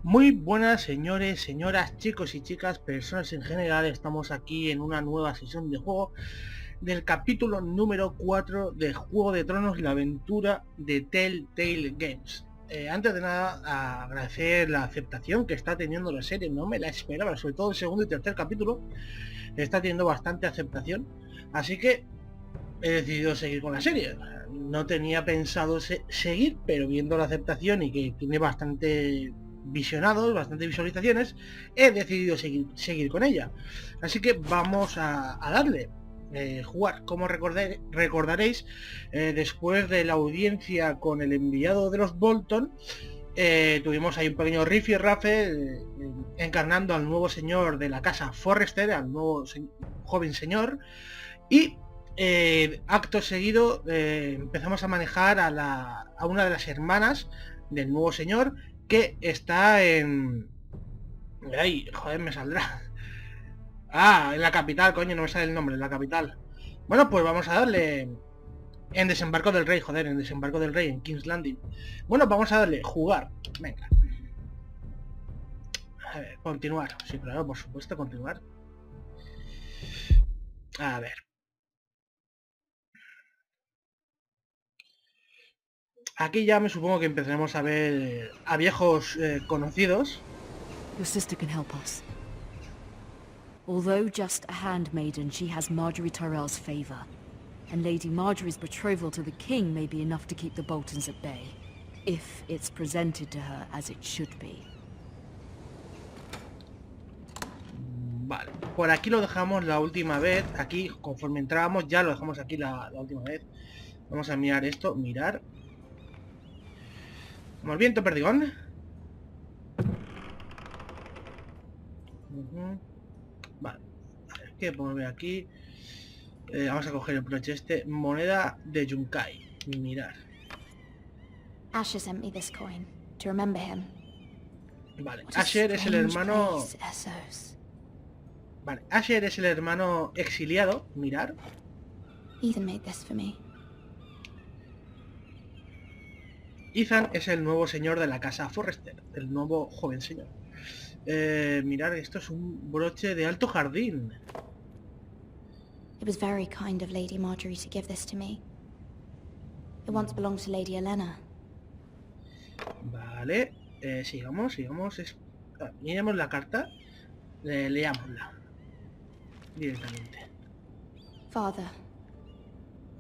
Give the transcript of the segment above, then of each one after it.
Muy buenas señores, señoras, chicos y chicas, personas en general. Estamos aquí en una nueva sesión de juego del capítulo número 4 de Juego de Tronos, la aventura de Telltale Games. Antes de nada, agradecer la aceptación que está teniendo la serie. No me la esperaba, sobre todo el segundo y tercer capítulo está teniendo bastante aceptación, así que he decidido seguir con la serie. No tenía pensado seguir, pero viendo la aceptación y que tiene bastante visionados, bastantes visualizaciones, he decidido seguir con ella. Así que vamos a darle. Jugar, como recordaréis, después de la audiencia con el enviado de los Bolton, tuvimos ahí un pequeño rifirrafe encarnando al nuevo señor de la casa Forrester, al nuevo joven señor, y acto seguido empezamos a manejar a una de las hermanas del nuevo señor, que está en... Ay, joder, me saldrá. En la capital, coño, no me sale el nombre, en la capital. Bueno, pues vamos a darle en desembarco del rey, joder, en desembarco del rey, en King's Landing. Bueno, vamos a darle jugar. Venga. A ver, continuar. Sí, claro, por supuesto, continuar. A ver. Aquí ya me supongo que empezaremos a ver a viejos conocidos. Your sister can help us. Although just a handmaiden, she has Marjorie Tyrell's favor. And Lady Marjorie's betrothal to the king may be enough to keep the Boltons at bay, if it's presented to her as it should be. Vale, por aquí lo dejamos la última vez. Aquí, conforme entrábamos, ya lo dejamos aquí la última vez. Vamos a mirar esto, mirar. Como el viento perdigón. Vale, a ver, ¿qué podemos ver aquí? Vamos a coger el broche este. Moneda de Yunkai. Mirar. Asher sent me this coin to remember him. Vale, Asher es el hermano... Vale, Asher es el hermano exiliado. Mirar. Ethan made this for me. Ethan es el nuevo señor de la casa Forrester, el nuevo joven señor. Mirar, esto es un broche de alto jardín. It was very kind of Lady Marjorie to give this to me. It once belonged to Lady Elena. Vale, sigamos. Miremos la carta. Leámosla directamente. Father,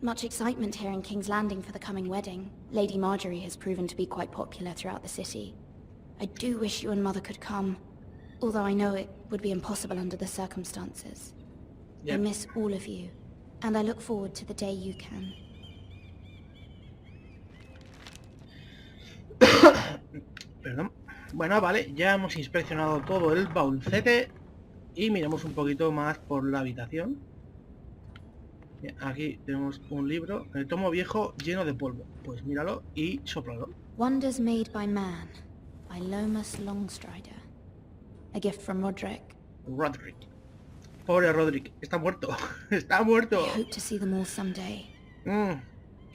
much excitement here in King's Landing for the coming wedding. Lady Marjorie has proven to be quite popular throughout the city. I do wish you and Mother could come, although I know it would be impossible under the circumstances. Yep. I miss all of you, and I look forward to the day you can. Perdón. Bueno, vale, ya hemos inspeccionado todo el baulcete y miramos un poquito más por la habitación. Bien, aquí tenemos un libro, el tomo viejo lleno de polvo. Pues míralo y sóplalo. Wonders Made by Man, by Lomas Longstrider. A gift from Roderick. Pobre Roderick, está muerto. Está muerto. I hope to see them all someday.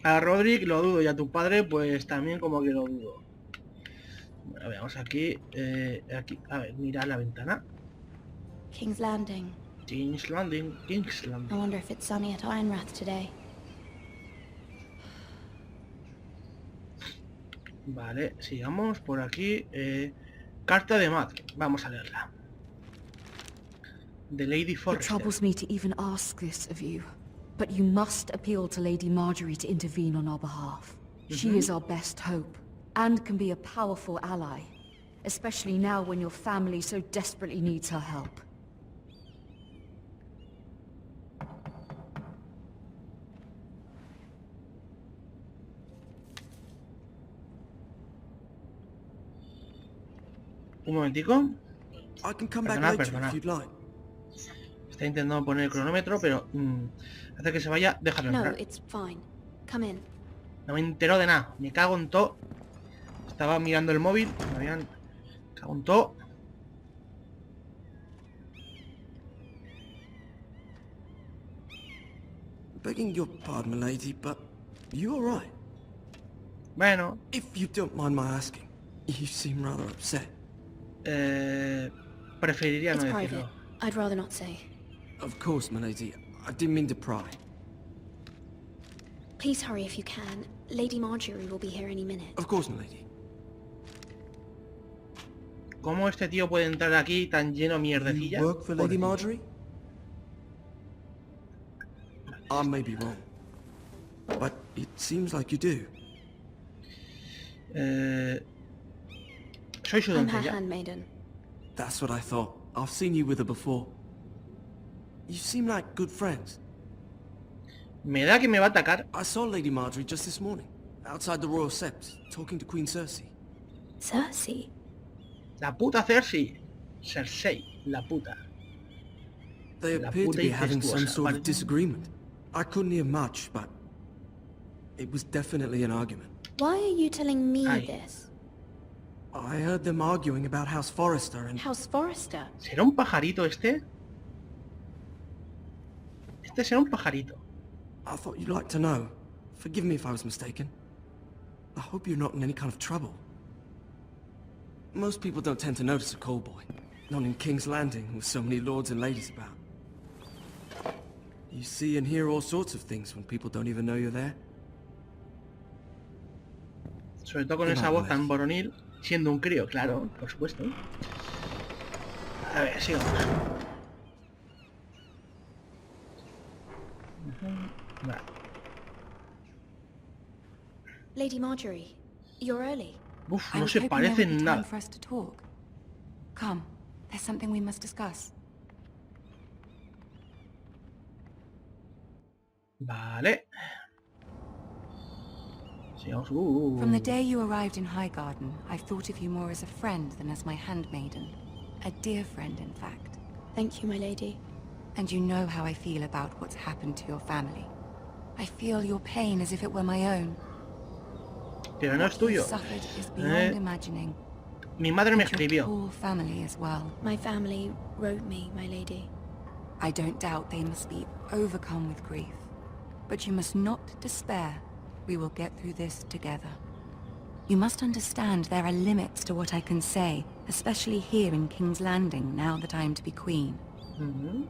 A Roderick lo dudo y a tu padre pues también como que lo dudo. Bueno, veamos aquí, a ver, mira la ventana. King's Landing. King's Landing. I wonder if it's sunny at Ironrath today. Vale, sigamos por aquí. Carta de madre. Vamos a leerla. De Lady Forrester. It troubles me to even ask this of you, but you must appeal to Lady Marjorie to intervene on our behalf. She is our best hope, and can be a powerful ally, especially now when your family so desperately needs her help. Un momentico. Perdona. Está intentando poner el cronómetro, pero hace que se vaya, déjalo entrar. No, it's fine. Come in. No me entero de nada, me cago en todo. Estaba mirando el móvil, me cago en todo. Begging your pardon, milady, but You alright? Bueno. If you don't mind my asking, you seem rather upset. Preferiría no It's decirlo. private. I'd rather not say. Of course, my lady. I didn't mean to pry. Please hurry if you can. Lady Marjorie will be here any minute. Of course, my lady. ¿Cómo este tío puede entrar aquí tan lleno de mierdecilla? You work for Lady Marjorie? I may be wrong, but it seems like you do. Soy su I'm her doncella. handmaiden. That's what I thought. I've seen you with her before. You seem like good friends. Me da que me va a atacar. I saw Lady Marjorie just this morning, outside the Royal Sept, talking to Queen Cersei. Cersei? La puta Cersei. Cersei, la puta. They La appeared to puta be having some incestuosa, sort of vale. disagreement. I couldn't hear much, but it was definitely an argument. Why are you telling me Aye. this? I heard them arguing about House Forrester and... House Forrester? ¿Será un pajarito este? Este será un pajarito. I thought you'd like to know. Forgive me if I was mistaken. I hope you're not in any kind of trouble. Most people don't tend to notice a call boy. Not in King's Landing, with so many lords and ladies about. You see and hear all sorts of things when people don't even know you're there. Sobre todo con esa voz tan varonil, siendo un crío, claro, por supuesto. A ver, sigamos. Vale. Lady Marjorie, you're early. Uf, I no was se hoping there would be parecen time nada. for us to talk. Come, there's something we must discuss. Vale. Sigamos. From the day you arrived in Highgarden, I've thought of you more as a friend than as my handmaiden. A dear friend, in fact. Thank you, my lady. And you know how I feel about what's happened to your family. I feel your pain as if it were my own. Pero no es What you tuyo. suffered is beyond imagining. Mi madre me And your escribió. poor family as well. My family wrote me, my lady. I don't doubt they must be overcome with grief. But you must not despair. We will get through this together. You must understand there are limits to what I can say, especially here in King's Landing, now that I am to be queen. Ujú.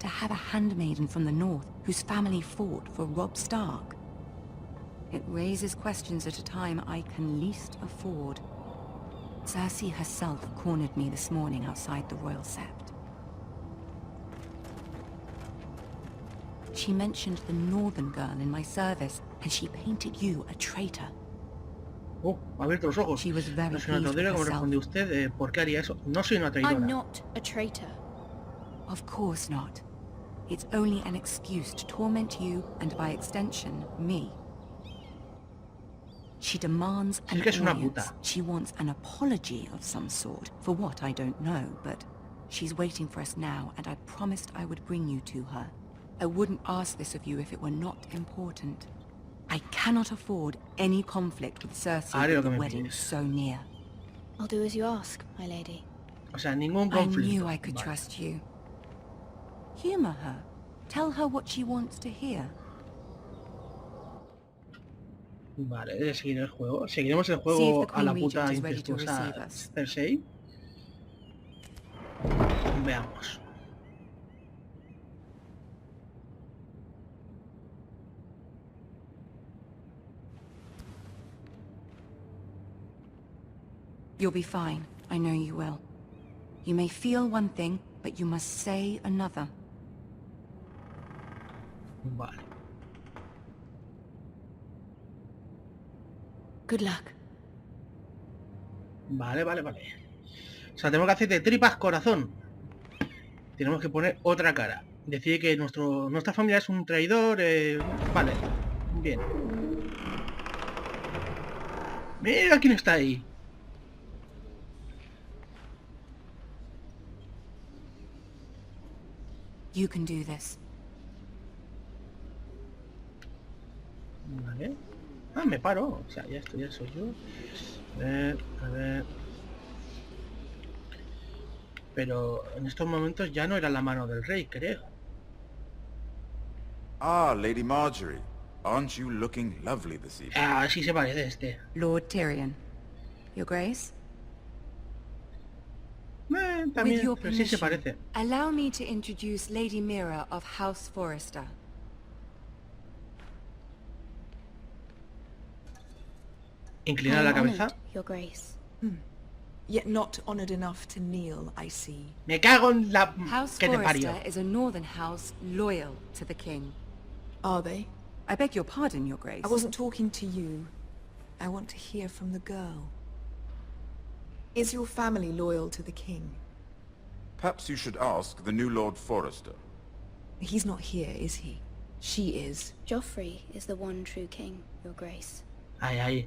To have a handmaiden from the north whose family fought for Robb Stark. It raises questions at a time I can least afford. Cersei herself cornered me this morning outside the Royal Sept. She mentioned the northern girl in my service, and she painted you a traitor. Oh, ha abierto los ojos. She was very No soy una pleased with traidora, como herself. responde usted. ¿Por qué haría eso? No soy una traidora. I'm not a traitor. Of course not. It's only an excuse to torment you, and by extension, me. She demands an Sí que es una audience. puta. She wants an apology of some sort, for what I don't know, but she's waiting for us now, and I promised I would bring you to her. I wouldn't ask this of you if it were not important. I cannot afford any conflict with Cersei Haré lo with que the me wedding pides. so near. I'll do as you ask, my lady. O sea, ningún I conflicto. knew I could Vale. trust you. Humor her. Tell her what she wants to hear. Vale, seguir el juego. Seguiremos el See juego if the a la Queen puta Regent is ready to incestuosa receive us. Cersei. Veamos. You'll be fine. I know you will. You may feel one thing, but you must say another. Vale. Good luck. Vale, vale, vale. O sea, tenemos que hacer de tripas corazón. Tenemos que poner otra cara. Decir que nuestra familia es un traidor. Vale. Bien. Mira quién está ahí. You can do this. Vale. Ah, me paro. O sea, ya estoy, ya soy yo. A ver. Pero en estos momentos ya no era la mano del rey, creo. Ah, Lady Marjorie. Aren't you looking lovely this evening? Ah, sí se parece este. Lord Tyrion. Your Grace? With También, your pero sí se permission, parece. allow me to introduce Lady Mira of House Forrester. Inclinar I la am cabeza. honored, Your Grace. Yet not honored enough to kneel, I see. Me cago en la... House que te parió. Forrester is a northern house loyal to the king. Are they? I beg your pardon, Your Grace. I wasn't talking to you. I want to hear from the girl. Is your family loyal to the king? Perhaps you should ask the new Lord Forrester. He's not here, is he? She is. Joffrey is the one true king, Your Grace. Ay, ay.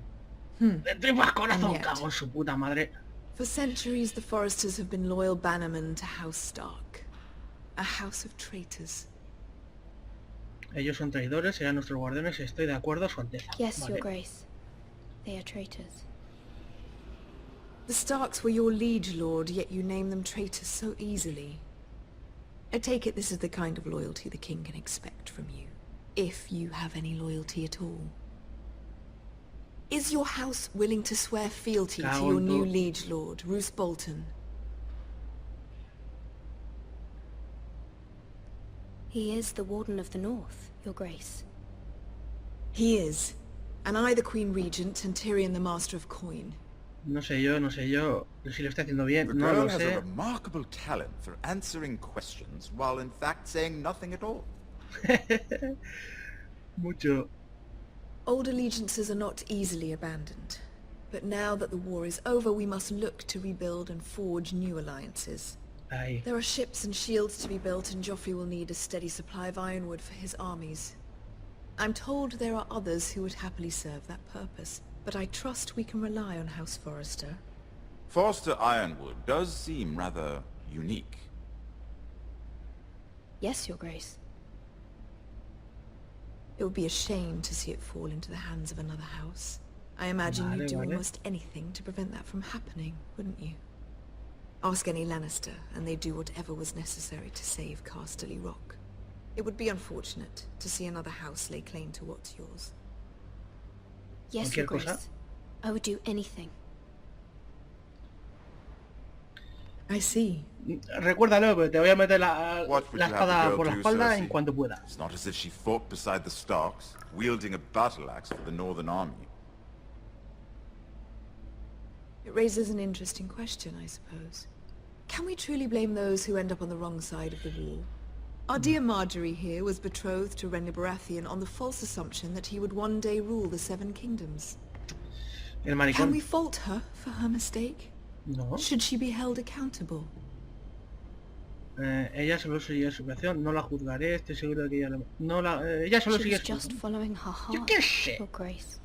De más corazón, And yet- cago en su puta madre. For centuries, the Forresters have been loyal bannermen to House Stark. A house of traitors. Ellos son traidores, serán nuestros guardianes, estoy de acuerdo, Su Alteza. Yes, Vale. Your Grace. They are traitors. The Starks were your liege lord, yet you name them traitors so easily. I take it this is the kind of loyalty the king can expect from you. If you have any loyalty at all. Is your house willing to swear fealty to Cago your en new todo. liege lord, Roose Bolton? He is the Warden of the North, Your Grace. He is. And I the Queen Regent and Tyrion the Master of Coin. No sé yo, si lo está haciendo bien, The no girl lo has a sé. remarkable talent for answering questions while in fact saying nothing at all. Mucho. Old allegiances are not easily abandoned. But now that the war is over, we must look to rebuild and forge new alliances. Ahí. There are ships and shields to be built, and Joffrey will need a steady supply of ironwood for his armies. I'm told there are others who would happily serve that purpose, but I trust we can rely on House Forrester. Forster Ironwood does seem rather unique. Yes, Your Grace. It would be a shame to see it fall into the hands of another house. I imagine you'd do Vale. almost anything to prevent that from happening, wouldn't you? Ask any Lannister, and they'd do whatever was necessary to save Casterly Rock. It would be unfortunate to see another house lay claim to what's yours. Yes, Your Cualquier cosa. Grace. I would do anything. I see. Recuérdalo, porque te voy a meter la What would la you have the espada girl por la do, espalda Cersei? en cuanto pueda. It's not as if she fought beside the Starks, wielding a battle axe for the Northern Army. It raises an interesting question, I suppose. Can we truly blame those who end up on the wrong side of the war? Our dear Marjorie here was betrothed to Renly Baratheon on the false assumption that he would one day rule the Seven Kingdoms. El Can maricón. we fault her for her mistake? No. Should she be held accountable? Ella solo sigue su creación, no la juzgaré, estoy seguro de que ella no la... ella solo She sigue was su... just following her Yo heart, qué sé. Your Grace.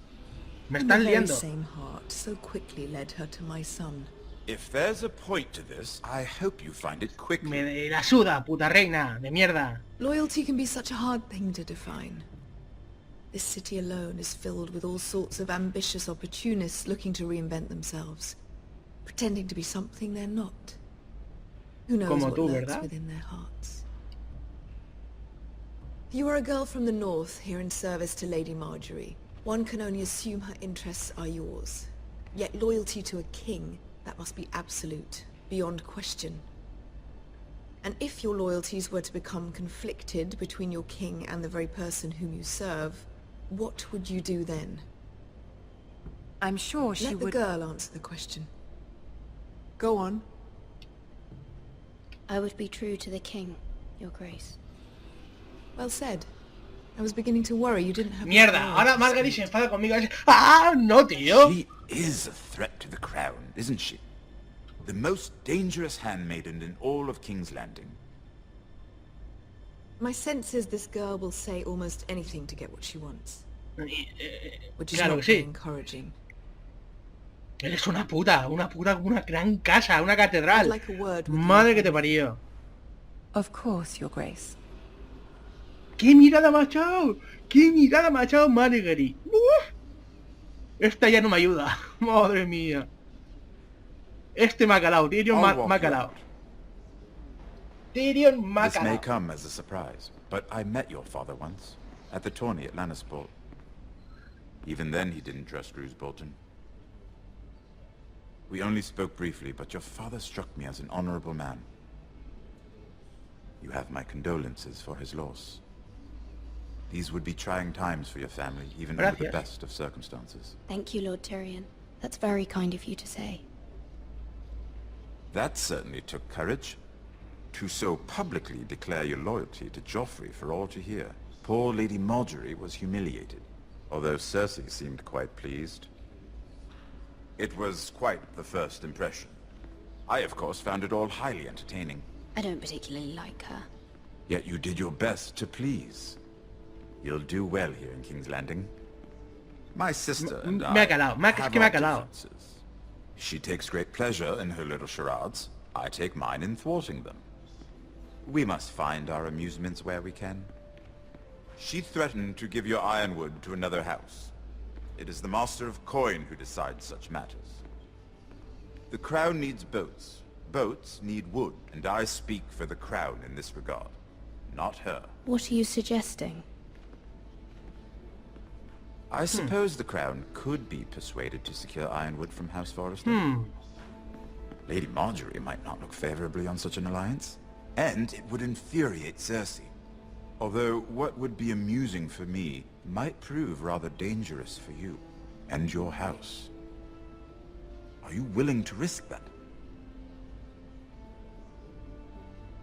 Me And the están very liando. same heart so quickly led her to my son. If there's a point to this, I hope you find it quickly. Me la suda, puta reina, de mierda. Loyalty can be such a hard thing to define. This city alone is filled with all sorts of ambitious opportunists looking to reinvent themselves, pretending to be something they're not. Who knows Como what tú, lurks ¿verdad? within their hearts? You are a girl from the north here in service to Lady Marjorie. One can only assume her interests are yours. Yet loyalty to a king, that must be absolute, beyond question. And if your loyalties were to become conflicted between your king and the very person whom you serve, what would you do then? I'm sure she Let the would... girl answer the question. Go on. I would be true to the king, Your Grace. Well said. I was beginning to worry you didn't have... Mierda, ahora Margaery se enfada conmigo. ¡Ah, no, tío! She is a threat to the crown, isn't she? The most dangerous handmaiden in all of King's Landing. My sense is this girl will say almost anything to get what she wants. Which is Claro not que very sí. encouraging. Eres una puta con una gran casa, una catedral. I'd like a word with you. Madre que te parió. Of course, Your Grace. ¡Qué mirada me ha echado! ¡Qué mirada me ha echado Margaery! ¡Uf! Esta ya no me ayuda. Madre mía. Este me ha calado. Tyrion me ha calado. Tyrion me ha This may calado. come as a surprise, but I met your father once, at the tourney at Lannisport. Even then, he didn't trust Roose Bolton. We only spoke briefly, but your father struck me as an honorable man. You have my condolences for his loss. These would be trying times for your family, even under the best of circumstances. Thank you, Lord Tyrion. That's very kind of you to say. That certainly took courage. To so publicly declare your loyalty to Joffrey for all to hear. Poor Lady Margaery was humiliated, although Cersei seemed quite pleased. It was quite the first impression. I, of course, found it all highly entertaining. I don't particularly like her. Yet you did your best to please. You'll do well here in King's Landing. My sister and I have our differences. She takes great pleasure in her little charades. I take mine in thwarting them. We must find our amusements where we can. She threatened to give your ironwood to another house. It is the Master of Coin who decides such matters. The Crown needs boats. Boats need wood, and I speak for the Crown in this regard, not her. What are you suggesting? I suppose the Crown could be persuaded to secure ironwood from House Forrester. Lady Margaery might not look favorably on such an alliance, and it would infuriate Cersei. Although what would be amusing for me might prove rather dangerous for you and your house. Are you willing to risk that?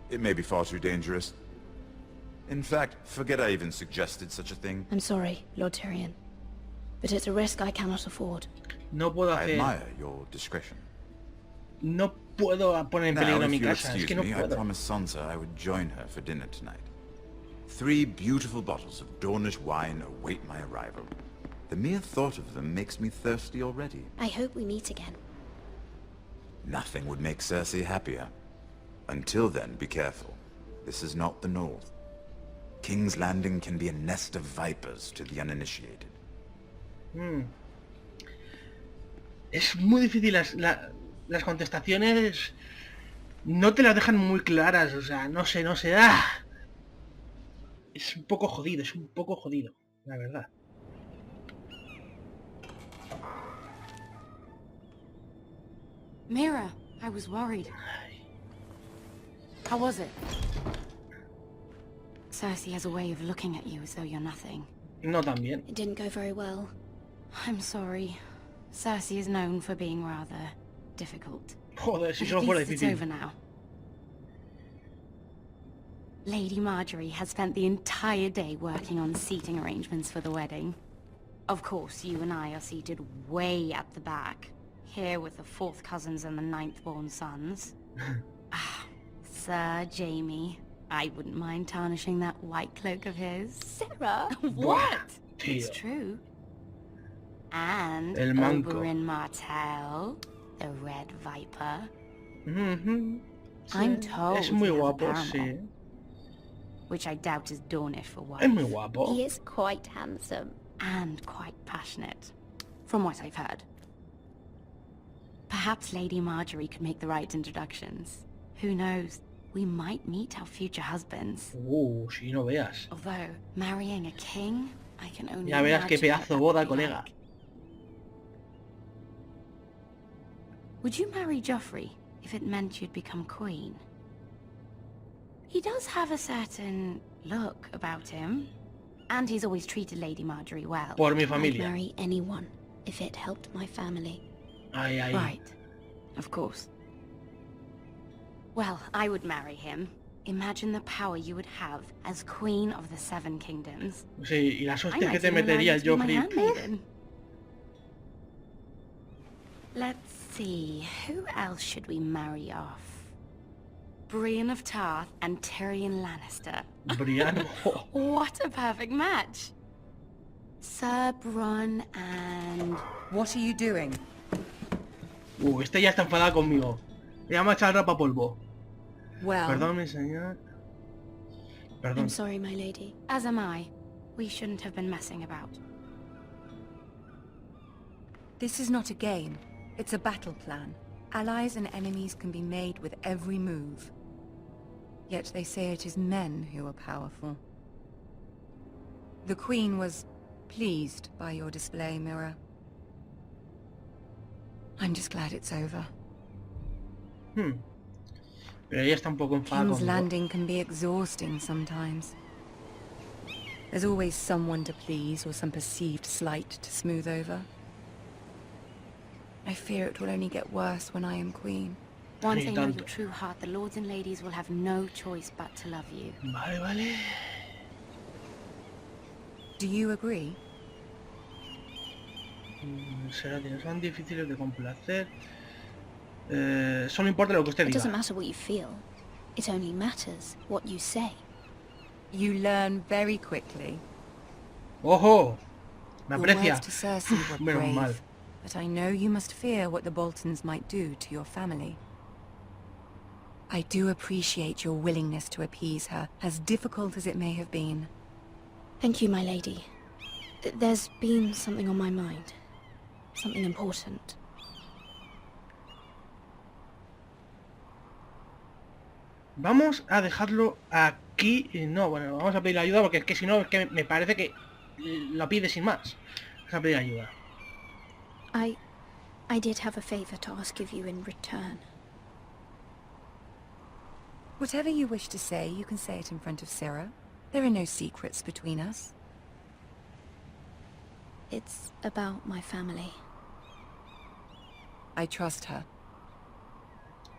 It may be far too dangerous. In fact, forget I even suggested such a thing. I'm sorry, Lord Tyrion, but it's a risk I cannot afford. No puedo I hacer... admire your discretion. No puedo poner en Now, peligro if mi you'll casa. Es excuse que no me, I puedo. promised Sansa I would join her for dinner tonight. 3 beautiful bottles of Dornish wine await my arrival. The mere thought of them makes me thirsty already. I hope we meet again. Nothing would make Cersei happier. Until then, be careful. This is not the North. King's Landing can be a nest of vipers to the uninitiated. Es muy difícil, las contestaciones no te las dejan muy claras, o sea, no sé, ¡ah! Es un poco jodido, la verdad. Mira, I was worried. How was it? Cersei has a way of looking at you as though you're nothing. No tan bien. It didn't go very well. I'm sorry. Cersei is known for being rather difficult. Joder, si But solo at fuera least it's difícil. over now. Lady Margaery has spent the entire day working on seating arrangements for the wedding. Of course, you and I are seated way at the back, here with the 4th cousins and the 9th-born sons. Sir Jaime, I wouldn't mind tarnishing that white cloak of his. Sarah? What? Tío. It's true. And El manco. Oberyn Martell, the Red Viper. Sí. I'm told Es muy he has a guapo, paramour, sí. which I doubt is Dornish for wife. Es muy guapo. He is quite handsome. And quite passionate, from what I've heard. Perhaps Lady Margaery could make the right introductions. Who knows? We might meet our future husbands. Si no veas. Although, marrying a king, I can only Ya verás qué imagine pedazo what boda, that would be colega. like. Would you marry Joffrey if it meant you'd become queen? He does have a certain look about him, and he's always treated Lady Margaery well. Por mi I'd familia. marry anyone if it helped my family. Ay. Right, of course. Well, I would marry him. Imagine the power you would have as Queen of the 7 Kingdoms. Sí, y las I hostias que might te even allow metería you el to be my Joffrey. handmaiden. Let's see, who else should we marry off? Brienne of Tarth and Tyrion Lannister. Brian. What a perfect match! Sir Bronn and... What are you doing? Este ya está enfadado conmigo. Ya me ha echado rapa polvo. Well, Perdón, mi señor. Perdón. I'm sorry, my lady. As am I. We shouldn't have been messing about. this is not a game. It's a battle plan. Allies and enemies can be made with every move. Yet they say it is men who are powerful. The Queen was pleased by your display, Mira. I'm just glad it's over. Pero ella está un poco enfadada King's conmigo. Landing can be exhausting sometimes. There's always someone to please or some perceived slight to smooth over. I fear it will only get worse when I am queen. Once they know your true heart, the lords and ladies will have no choice but to love you. Vale. Do you agree? Son difíciles de complacer. Solo importa lo que usted It doesn't diga. matter what you feel. It only matters what you say. You learn very quickly. ¡Ojo! Me Your aprecia. words to Cersei were Menos mal. brave, but I know you must fear what the Boltons might do to your family. I do appreciate your willingness to appease her, as difficult as it may have been. Thank you, my lady. There's been something on my mind. Something important. Vamos a dejarlo aquí. No, bueno, vamos a pedir ayuda porque es que si no, es que me parece que lo pide sin más. Vamos a pedir ayuda. I did have a favor to ask of you in return. Whatever you wish to say, you can say it in front of Sarah. There are no secrets between us. It's about my family. I trust her.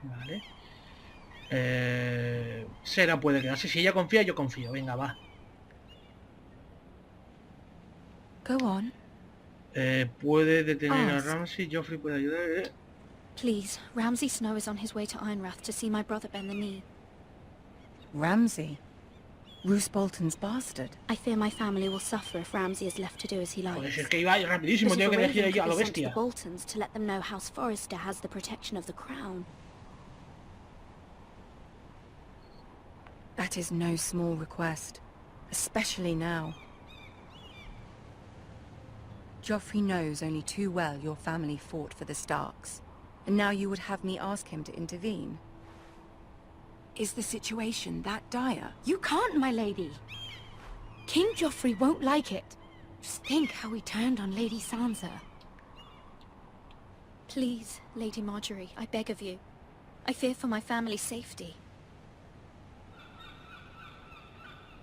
Vale. Sarah puede quedarse. Si ella confía, yo confío. Venga, va. Go on. Puede detener a Ask. Ramsay. Joffrey puede ayudar. Please, Ramsay Snow is on his way to Ironrath to see my brother bend the knee. Ramsay? Roose Bolton's bastard. I fear my family will suffer if Ramsay is left to do as he likes. Joder, si es que iba rapidísimo. But Tengo if que a elegir raven yo a could lo be sent to the bestia. Boltons to let them know House Forrester has the protection of the crown. That is no small request, especially now. Joffrey knows only too well your family fought for the Starks, and now you would have me ask him to intervene. Is the situation that dire? You can't, my lady. King Joffrey won't like it. Just think how he turned on Lady Sansa. Please, Lady Marjorie, I beg of you. I fear for my family's safety.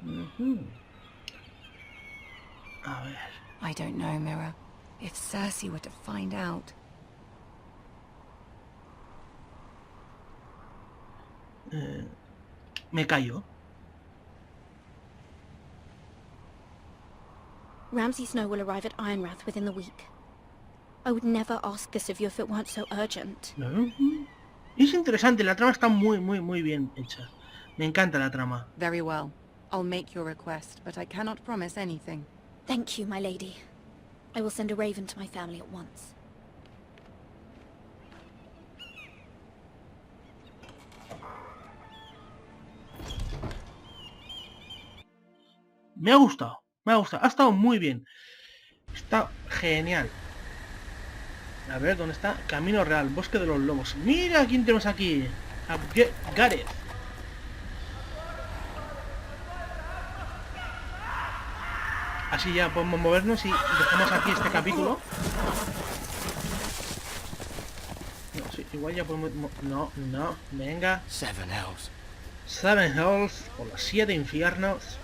A ver. I don't know, Mira. If Cersei were to find out... Me callo. Ramsay Snow will arrive at Ironrath within the week. I would never ask this of you if it weren't so urgent. Es interesante, la trama está muy bien hecha. Me encanta la trama. Very well. I'll make your request, but I cannot promise anything. Thank you, my lady. I will send a raven to my family at once. Me ha gustado, ha estado muy bien. Está genial. A ver, ¿dónde está? Camino Real, Bosque de los Lobos. Mira quién tenemos aquí. A Gareth. Así ya podemos movernos y dejamos aquí este capítulo. No, sí, igual ya podemos... No, venga. Seven Hells. Seven Hells, o los 7 infiernos.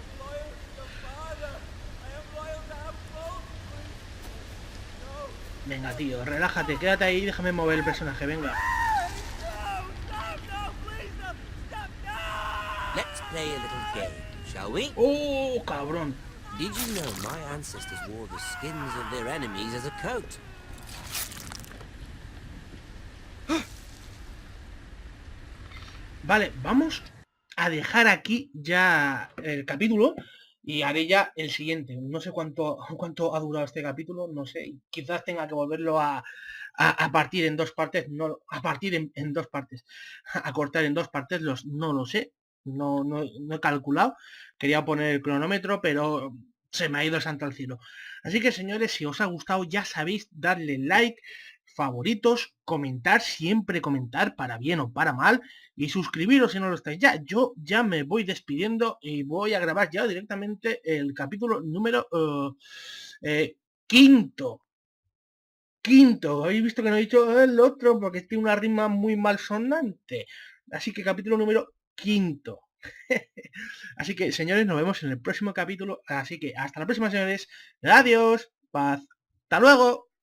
Venga, tío, relájate, quédate ahí y déjame mover el personaje, venga. Let's play a little game, shall we? ¡Oh, cabrón! Did you know my ancestors wore the skins of their enemies as a coat? Vale, vamos a dejar aquí ya el capítulo y haré ya el siguiente. No sé cuánto ha durado este capítulo, no sé. Quizás tenga que volverlo a partir en dos partes, no, a partir en dos partes. A cortar en dos partes, no lo sé. No he calculado. Quería poner el cronómetro, pero se me ha ido el santo al cielo. Así que, señores, si os ha gustado, ya sabéis, darle like, favoritos, comentar, siempre comentar, para bien o para mal, y suscribiros si no lo estáis ya. Yo ya me voy despidiendo y voy a grabar ya directamente el capítulo número quinto. Habéis visto que no he dicho el otro porque tiene una rima muy malsonante. Así que capítulo número quinto. Así que, señores, nos vemos en el próximo capítulo. Así que hasta la próxima, señores. Adiós. Paz. Hasta luego.